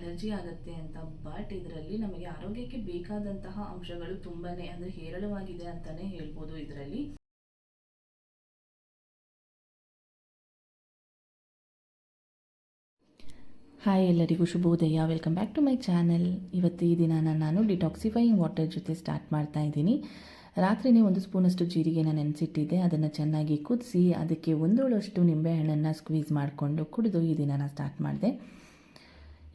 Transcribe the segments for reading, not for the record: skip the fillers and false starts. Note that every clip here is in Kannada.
ಅಲರ್ಜಿ ಆಗುತ್ತೆ ಅಂತ. ಬಟ್ ಇದರಲ್ಲಿ ನಮಗೆ ಆರೋಗ್ಯಕ್ಕೆ ಬೇಕಾದಂತಹ ಅಂಶಗಳು ತುಂಬಾನೇ ಅಂದರೆ ಹೇರಳವಾಗಿದೆ ಅಂತಾನೆ ಹೇಳ್ಬೋದು ಇದರಲ್ಲಿ. ಹಾಯ್, ಎಲ್ಲರಿಗೂ ಶುಭೋದಯ. Welcome back to my channel. ಇವತ್ತು ಈ ದಿನ ನಾನು ಡಿಟಾಕ್ಸಿಫೈಯಿಂಗ್ ವಾಟರ್ ಜೊತೆ ಸ್ಟಾರ್ಟ್ ಮಾಡ್ತಾ ಇದ್ದೀನಿ. ರಾತ್ರಿನೇ 1 ಸ್ಪೂನಷ್ಟು ಜೀರಿಗೆನ ನೆನೆಸಿಟ್ಟಿದ್ದೆ. ಅದನ್ನು ಚೆನ್ನಾಗಿ ಕುದಿಸಿ ಅದಕ್ಕೆ 1 ನಿಂಬೆಹಣ್ಣನ್ನು ಸ್ಕ್ವೀಸ್ ಮಾಡಿಕೊಂಡು ಕುಡಿದು ಈ ದಿನ ಸ್ಟಾರ್ಟ್ ಮಾಡಿದೆ.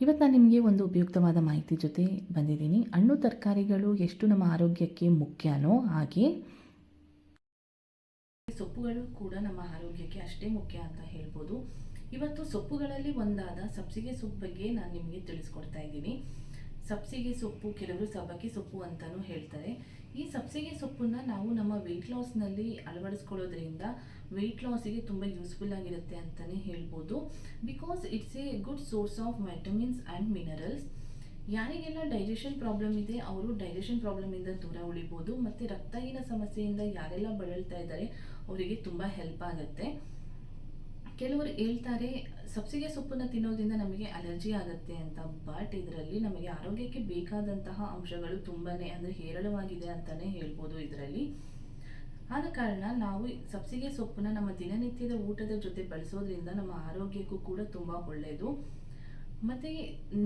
ಇವತ್ತು ನಾನು ನಿಮಗೆ ಒಂದು ಉಪಯುಕ್ತವಾದ ಮಾಹಿತಿ ಜೊತೆ ಬಂದಿದ್ದೀನಿ. ಹಣ್ಣು ತರಕಾರಿಗಳು ಎಷ್ಟು ನಮ್ಮ ಆರೋಗ್ಯಕ್ಕೆ ಮುಖ್ಯನೋ ಹಾಗೆ ಸೊಪ್ಪುಗಳು ಕೂಡ ನಮ್ಮ ಆರೋಗ್ಯಕ್ಕೆ ಅಷ್ಟೇ ಮುಖ್ಯ ಅಂತ ಹೇಳ್ಬೋದು. ಇವತ್ತು ಸೊಪ್ಪುಗಳಲ್ಲಿ ಒಂದಾದ ಸಬ್ಸಿಗೆ ಸೊಪ್ಪು ಬಗ್ಗೆ ನಾನು ನಿಮಗೆ ತಿಳಿಸ್ಕೊಡ್ತಾ ಇದ್ದೀನಿ. ಸಬ್ಸಿಗೆ ಸೊಪ್ಪು, ಕೆಲವರು ಸಬ್ಬಕ್ಕಿ ಸೊಪ್ಪು ಅಂತಲೂ ಹೇಳ್ತಾರೆ. ಈ ಸಬ್ಸಿಗೆ ಸೊಪ್ಪನ್ನು ನಾವು ನಮ್ಮ ವೆಯ್ಟ್ ಲಾಸ್ನಲ್ಲಿ ಅಳವಡಿಸ್ಕೊಳ್ಳೋದ್ರಿಂದ ವೆಯ್ಟ್ ಲಾಸಿಗೆ ತುಂಬ ಯೂಸ್ಫುಲ್ ಆಗಿರುತ್ತೆ ಅಂತಲೇ ಹೇಳ್ಬೋದು. Because it's A good source of vitamins and minerals. ಯಾರಿಗೆಲ್ಲ ಡೈಜೆಷನ್ ಪ್ರಾಬ್ಲಮ್ ಇದೆ ಅವರು ಡೈಜೆಷನ್ ಪ್ರಾಬ್ಲಮಿಂದ ದೂರ ಉಳಿಬೋದು. ಮತ್ತು ರಕ್ತಹೀನ ಸಮಸ್ಯೆಯಿಂದ ಯಾರೆಲ್ಲ ಬಳಲ್ತಾ ಇದ್ದಾರೆ ಅವರಿಗೆ ತುಂಬ ಹೆಲ್ಪ್ ಆಗುತ್ತೆ. ಕೆಲವರು ಹೇಳ್ತಾರೆ ಸಬ್ಸಿಗೆ ಸೊಪ್ಪನ್ನು ತಿನ್ನೋದ್ರಿಂದ ನಮಗೆ ಅಲರ್ಜಿ ಆಗುತ್ತೆ ಅಂತ. ಬಟ್ ಇದರಲ್ಲಿ ನಮಗೆ ಆರೋಗ್ಯಕ್ಕೆ ಬೇಕಾದಂತಹ ಅಂಶಗಳು ತುಂಬಾನೇ ಅಂದರೆ ಹೇರಳವಾಗಿದೆ ಅಂತಲೇ ಹೇಳ್ಬೋದು ಇದರಲ್ಲಿ. ಆದ ಕಾರಣ ನಾವು ಸಬ್ಸಿಗೆ ಸೊಪ್ಪನ್ನ ನಮ್ಮ ದಿನನಿತ್ಯದ ಊಟದ ಜೊತೆ ಬಳಸೋದ್ರಿಂದ ನಮ್ಮ ಆರೋಗ್ಯಕ್ಕೂ ಕೂಡ ತುಂಬ ಒಳ್ಳೆಯದು. ಮತ್ತು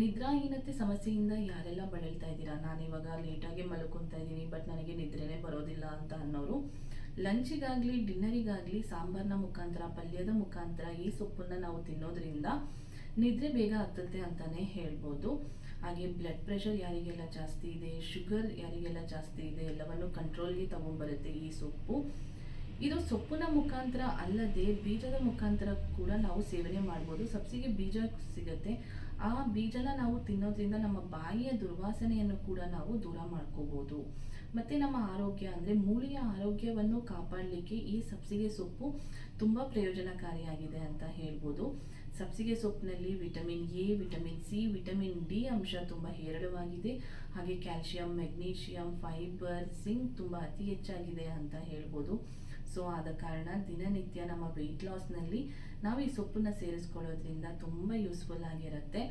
ನಿದ್ರಾಹೀನತೆ ಸಮಸ್ಯೆಯಿಂದ ಯಾರೆಲ್ಲ ಬಳಲ್ತಾ ಇದ್ದೀರಾ, ನಾನಿವಾಗ ಲೇಟಾಗಿ ಮಲ್ಕೊತಾ ಇದ್ದೀನಿ ಬಟ್ ನನಗೆ ನಿದ್ರೆನೇ ಬರೋದಿಲ್ಲ ಅಂತ ಅನ್ನೋರು, ಲಂಚಿಗಾಗಲಿ ಡಿನ್ನರಿಗಾಗಲಿ ಸಾಂಬಾರ್ನ ಮುಖಾಂತರ, ಪಲ್ಯದ ಮುಖಾಂತರ ಈ ಸೊಪ್ಪನ್ನು ನಾವು ತಿನ್ನೋದ್ರಿಂದ ನಿದ್ರೆ ಬೇಗ ಹತ್ತುತ್ತೆ ಅಂತಲೇ ಹೇಳ್ಬೋದು. ಹಾಗೆ ಬ್ಲಡ್ ಪ್ರೆಷರ್ ಯಾರಿಗೆಲ್ಲ ಜಾಸ್ತಿ ಇದೆ, ಶುಗರ್ ಯಾರಿಗೆಲ್ಲ ಜಾಸ್ತಿ ಇದೆ, ಎಲ್ಲವನ್ನು ಕಂಟ್ರೋಲ್ಗೆ ತಗೊಂಡ್ಬರುತ್ತೆ ಈ ಸೊಪ್ಪು. ಇದು ಸೊಪ್ಪಿನ ಮುಖಾಂತರ ಅಲ್ಲದೆ ಬೀಜದ ಮುಖಾಂತರ ಕೂಡ ನಾವು ಸೇವನೆ ಮಾಡ್ಬೋದು. ಸಬ್ಸಿಗೆ ಬೀಜ ಸಿಗುತ್ತೆ, ಆ ಬೀಜನ ನಾವು ತಿನ್ನೋದ್ರಿಂದ ನಮ್ಮ ಬಾಯಿಯ ದುರ್ವಾಸನೆಯನ್ನು ಕೂಡ ನಾವು ದೂರ ಮಾಡ್ಕೋಬೋದು. ಮತ್ತು ನಮ್ಮ ಆರೋಗ್ಯ ಅಂದರೆ ಮೂಳೆಯ ಆರೋಗ್ಯವನ್ನು ಕಾಪಾಡಲಿಕ್ಕೆ ಈ ಸಬ್ಸಿಗೆ ಸೊಪ್ಪು ತುಂಬ ಪ್ರಯೋಜನಕಾರಿಯಾಗಿದೆ ಅಂತ ಹೇಳ್ಬೋದು. ಸಬ್ಸಿಗೆ ಸೊಪ್ಪಿನಲ್ಲಿ vitamin A, vitamin C, vitamin D ಅಂಶ ತುಂಬ ಹೇರಳವಾಗಿದೆ. ಹಾಗೆ ಕ್ಯಾಲ್ಶಿಯಂ, ಮೆಗ್ನೀಷಿಯಂ, ಫೈಬರ್, ಜಿಂಕ್ ತುಂಬ ಅತಿ ಹೆಚ್ಚಾಗಿದೆ ಅಂತ ಹೇಳ್ಬೋದು. ಸೊ ಆದ ಕಾರಣ ದಿನನಿತ್ಯ ನಮ್ಮ ವೆಯ್ಟ್ ಲಾಸ್ನಲ್ಲಿ ನಾವು ಈ ಸೊಪ್ಪನ್ನು ಸೇರಿಸ್ಕೊಳ್ಳೋದ್ರಿಂದ ತುಂಬ ಯೂಸ್ಫುಲ್ ಆಗಿರುತ್ತೆ.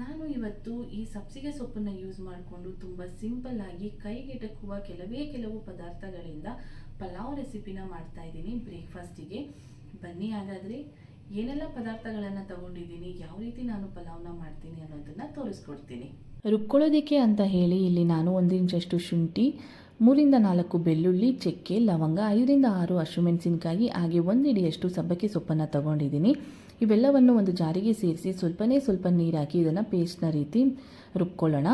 ನಾನು ಇವತ್ತು ಈ ಸಬ್ಸಿಗೆ ಸೊಪ್ಪನ್ನು ಯೂಸ್ ಮಾಡಿಕೊಂಡು ತುಂಬ ಸಿಂಪಲ್ ಆಗಿ ಕೈಗೆಟಕುವ ಕೆಲವು ಪದಾರ್ಥಗಳಿಂದ ಪಲಾವ್ ರೆಸಿಪಿನ ಮಾಡ್ತಾ ಇದ್ದೀನಿ ಬ್ರೇಕ್ಫಾಸ್ಟಿಗೆ. ಬನ್ನಿ ಹಾಗಾದರೆ ಏನೆಲ್ಲ ಪದಾರ್ಥಗಳನ್ನು ತಗೊಂಡಿದ್ದೀನಿ, ಯಾವ ರೀತಿ ನಾನು ಪಲಾವ್ನ ಮಾಡ್ತೀನಿ ಅನ್ನೋದನ್ನು ತೋರಿಸ್ಕೊಡ್ತೀನಿ. ರುಬ್ಕೊಳ್ಳೋದಕ್ಕೆ ಅಂತ ಹೇಳಿ ಇಲ್ಲಿ ನಾನು 1 ಇಂಚಷ್ಟು ಶುಂಠಿ, 3 ರಿಂದ 4 ಬೆಳ್ಳುಳ್ಳಿ, ಚಕ್ಕೆ, ಲವಂಗ, 5 ರಿಂದ 6 ಹಸಿಮೆಣಸಿನಕಾಯಿ, ಹಾಗೆ 1 ಹಿಡಿಯಷ್ಟು ಸಬ್ಬಕ್ಕಿ ಸೊಪ್ಪನ್ನು ತಗೊಂಡಿದ್ದೀನಿ. ಇವೆಲ್ಲವನ್ನು ಒಂದು ಜಾರಿಗೆ ಸೇರಿಸಿ ಸ್ವಲ್ಪ ನೀರು ಹಾಕಿ ಇದನ್ನು ಪೇಸ್ಟ್ನ ರೀತಿ ರುಬ್ಕೊಳ್ಳೋಣ.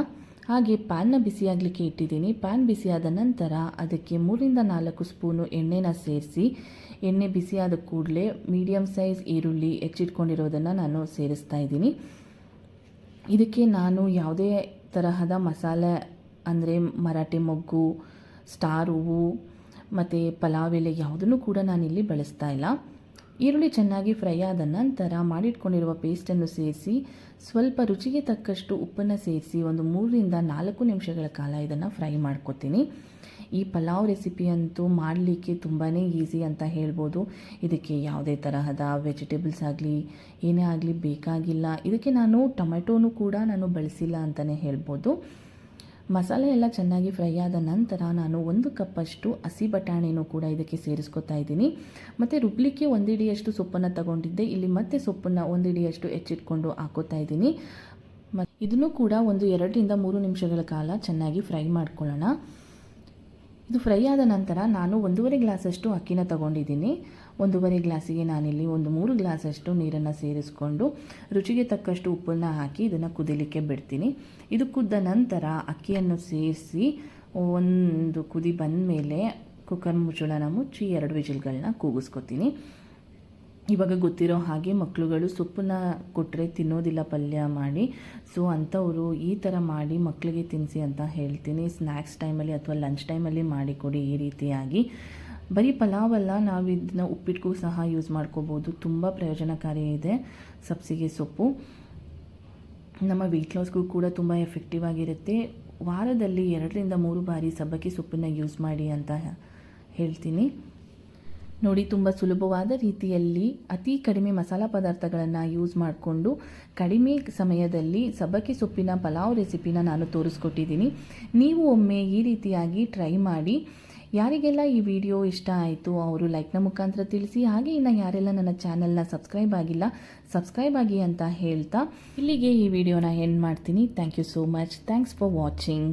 ಹಾಗೆ ಪ್ಯಾನ್ನ ಬಿಸಿಯಾಗಲಿಕ್ಕೆ ಇಟ್ಟಿದ್ದೀನಿ. ಪ್ಯಾನ್ ಬಿಸಿಯಾದ ನಂತರ ಅದಕ್ಕೆ 3 ರಿಂದ 4 ಸ್ಪೂನು ಎಣ್ಣೆನ ಸೇರಿಸಿ, ಎಣ್ಣೆ ಬಿಸಿಯಾದ ಕೂಡಲೇ ಮೀಡಿಯಮ್ ಸೈಜ್ ಈರುಳ್ಳಿ ಹೆಚ್ಚಿಟ್ಕೊಂಡಿರೋದನ್ನು ನಾನು ಸೇರಿಸ್ತಾ ಇದ್ದೀನಿ. ಇದಕ್ಕೆ ನಾನು ಯಾವುದೇ ತರಹದ ಮಸಾಲೆ ಅಂದರೆ ಮರಾಠಿ ಮೊಗ್ಗು, ಸ್ಟಾರ್ ಹೂವು ಮತ್ತು ಪಲಾವ್ ಎಲೆ ಯಾವುದನ್ನು ಕೂಡ ನಾನಿಲ್ಲಿ ಬಳಸ್ತಾ ಇಲ್ಲ. ಈರುಳ್ಳಿ ಚೆನ್ನಾಗಿ ಫ್ರೈ ಆದ ನಂತರ ಮಾಡಿಟ್ಕೊಂಡಿರುವ ಪೇಸ್ಟನ್ನು ಸೇರಿಸಿ ಸ್ವಲ್ಪ ರುಚಿಗೆ ತಕ್ಕಷ್ಟು ಉಪ್ಪನ್ನು ಸೇರಿಸಿ ಒಂದು 3 ರಿಂದ 4 ನಿಮಿಷಗಳ ಕಾಲ ಇದನ್ನು ಫ್ರೈ ಮಾಡ್ಕೊತೀನಿ. ಈ ಪಲಾವ್ ರೆಸಿಪಿ ಅಂತೂ ಮಾಡಲಿಕ್ಕೆ ತುಂಬಾ ಈಸಿ ಅಂತ ಹೇಳ್ಬೋದು. ಇದಕ್ಕೆ ಯಾವುದೇ ತರಹದ ವೆಜಿಟೇಬಲ್ಸ್ ಆಗಲಿ ಏನೇ ಆಗಲಿ ಬೇಕಾಗಿಲ್ಲ. ಇದಕ್ಕೆ ನಾನು ಟೊಮೆಟೊನೂ ಕೂಡ ನಾನು ಬಳಸಿಲ್ಲ ಅಂತಲೇ ಹೇಳ್ಬೋದು. ಮಸಾಲೆ ಎಲ್ಲ ಚೆನ್ನಾಗಿ ಫ್ರೈ ಆದ ನಂತರ ನಾನು 1 ಕಪ್ಪಷ್ಟು ಹಸಿ ಬಟಾಣಿನೂ ಕೂಡ ಇದಕ್ಕೆ ಸೇರಿಸ್ಕೊತಾ ಇದ್ದೀನಿ. ಮತ್ತು ರುಬ್ಲಿಕ್ಕೆ 1 ಹಿಡಿಯಷ್ಟು ಸೊಪ್ಪನ್ನು ತಗೊಂಡಿದ್ದೆ. ಇಲ್ಲಿ ಮತ್ತೆ ಸೊಪ್ಪನ್ನು 1 ಹಿಡಿಯಷ್ಟು ಹೆಚ್ಚಿಟ್ಕೊಂಡು ಹಾಕೋತಾ ಇದ್ದೀನಿ. ಇದನ್ನು ಕೂಡ ಒಂದು 2 ರಿಂದ 3 ನಿಮಿಷಗಳ ಕಾಲ ಚೆನ್ನಾಗಿ ಫ್ರೈ ಮಾಡ್ಕೊಳ್ಳೋಣ. ಇದು ಫ್ರೈ ಆದ ನಂತರ ನಾನು 1.5 ಗ್ಲಾಸಷ್ಟು ಅಕ್ಕಿನ ತಗೊಂಡಿದ್ದೀನಿ. 1.5 ಗ್ಲಾಸಿಗೆ ನಾನಿಲ್ಲಿ 3 ಗ್ಲಾಸಷ್ಟು ನೀರನ್ನು ಸೇರಿಸ್ಕೊಂಡು ರುಚಿಗೆ ತಕ್ಕಷ್ಟು ಉಪ್ಪನ್ನು ಹಾಕಿ ಇದನ್ನು ಕುದಿಲಿಕ್ಕೆ ಬಿಡ್ತೀನಿ. ಇದು ಕುದ್ದ ನಂತರ ಅಕ್ಕಿಯನ್ನು ಸೇರಿಸಿ ಒಂದು ಕುದಿ ಬಂದ ಮೇಲೆ ಕುಕ್ಕರ್ ಮುಚ್ಚಳನ ಮುಚ್ಚಿ 2 ವಿಜಿಲ್ಗಳನ್ನ ಕೂಗಿಸ್ಕೊತೀನಿ. ಇವಾಗ ಗೊತ್ತಿರೋ ಹಾಗೆ ಮಕ್ಕಳುಗಳು ಸೊಪ್ಪನ್ನ ಕೊಟ್ಟರೆ ತಿನ್ನೋದಿಲ್ಲ ಪಲ್ಯ ಮಾಡಿ. ಸೊ ಅಂಥವರು ಈ ಥರ ಮಾಡಿ ಮಕ್ಕಳಿಗೆ ತಿನ್ನಿಸಿ ಅಂತ ಹೇಳ್ತೀನಿ. ಸ್ನ್ಯಾಕ್ಸ್ ಟೈಮಲ್ಲಿ ಅಥವಾ ಲಂಚ್ ಟೈಮಲ್ಲಿ ಮಾಡಿಕೊಡಿ ಈ ರೀತಿಯಾಗಿ. ಬರೀ ಪಲಾವಲ್ಲ, ನಾವು ಇದನ್ನ ಉಪ್ಪಿಟ್ಟಿಗೂ ಸಹ ಯೂಸ್ ಮಾಡ್ಕೋಬೋದು. ತುಂಬ ಪ್ರಯೋಜನಕಾರಿ ಇದೆ ಸಬ್ಸಿಗೆ ಸೊಪ್ಪು. ನಮ್ಮ ವೆಯ್ಟ್ ಲಾಸ್ಗೂ ಕೂಡ ತುಂಬ ಎಫೆಕ್ಟಿವ್ ಆಗಿರುತ್ತೆ. ವಾರದಲ್ಲಿ 2 ರಿಂದ 3 ಬಾರಿ ಸಬ್ಬಕ್ಕಿ ಸೊಪ್ಪನ್ನು ಯೂಸ್ ಮಾಡಿ ಅಂತ ಹೇಳ್ತೀನಿ. ನೋಡಿ, ತುಂಬ ಸುಲಭವಾದ ರೀತಿಯಲ್ಲಿ ಅತಿ ಕಡಿಮೆ ಮಸಾಲ ಪದಾರ್ಥಗಳನ್ನು ಯೂಸ್ ಮಾಡಿಕೊಂಡು ಕಡಿಮೆ ಸಮಯದಲ್ಲಿ ಸಬ್ಬಕ್ಕಿ ಸೊಪ್ಪಿನ ಪಲಾವ್ ರೆಸಿಪಿನ ನಾನು ತೋರಿಸ್ಕೊಟ್ಟಿದ್ದೀನಿ. ನೀವು ಒಮ್ಮೆ ಈ ರೀತಿಯಾಗಿ ಟ್ರೈ ಮಾಡಿ. ಯಾರಿಗೆಲ್ಲ ಈ ವಿಡಿಯೋ ಇಷ್ಟ ಆಯಿತು ಅವರು ಲೈಕ್ನ ಮುಖಾಂತರ ತಿಳಿಸಿ. ಹಾಗೆ ಇನ್ನು ಯಾರೆಲ್ಲ ನನ್ನ ಚಾನಲ್ನ ಸಬ್ಸ್ಕ್ರೈಬ್ ಆಗಿಲ್ಲ, ಸಬ್ಸ್ಕ್ರೈಬ್ ಆಗಿ ಅಂತ ಹೇಳ್ತಾ ಇಲ್ಲಿಗೆ ಈ ವಿಡಿಯೋನ ಎಂಡ್ ಮಾಡ್ತೀನಿ. Thank you so much. Thanks for watching.